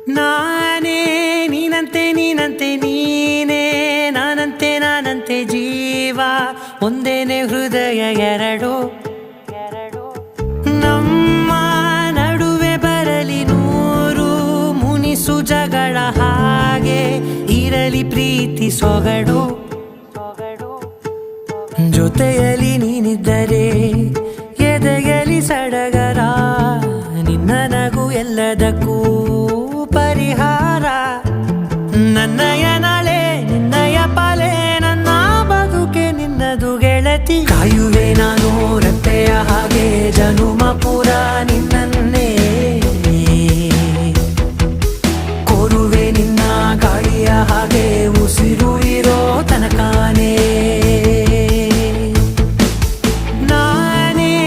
ನಾನೇ ನೀನಂತೆ ನೀನಂತೆ ನೀನೇ ನಾನಂತೆ ನಾನಂತೆ ಜೀವ ಒಂದೇನೆ ಹೃದಯ ಎರಡು ನಮ್ಮ ನಡುವೆ ಬರಲಿ ನೂರು ಮುನಿಸು ಜಗಳ ಹಾಗೆ ಇರಲಿ ಪ್ರೀತಿ ಸೊಗಡು ಜೊತೆಯಲ್ಲಿ ನೀನಿದ್ದರೆ ಎದೆಯಲಿ ಸಡಗರ ನಿನ್ನ ನಗು ಎಲ್ಲದಕ್ಕೂ ಪರಿಹಾರ ನನ್ನಯ ನಾಳೆ ನಿನ್ನಯ ಪಾಲೆ ನನ್ನ ಬದುಕೆ ನಿನ್ನದು ಗೆಳತಿ ಕಾಯುವೆ ನಾನು ರತ್ತೆಯ ಹಾಗೆ ಜನುಮ ಪುರ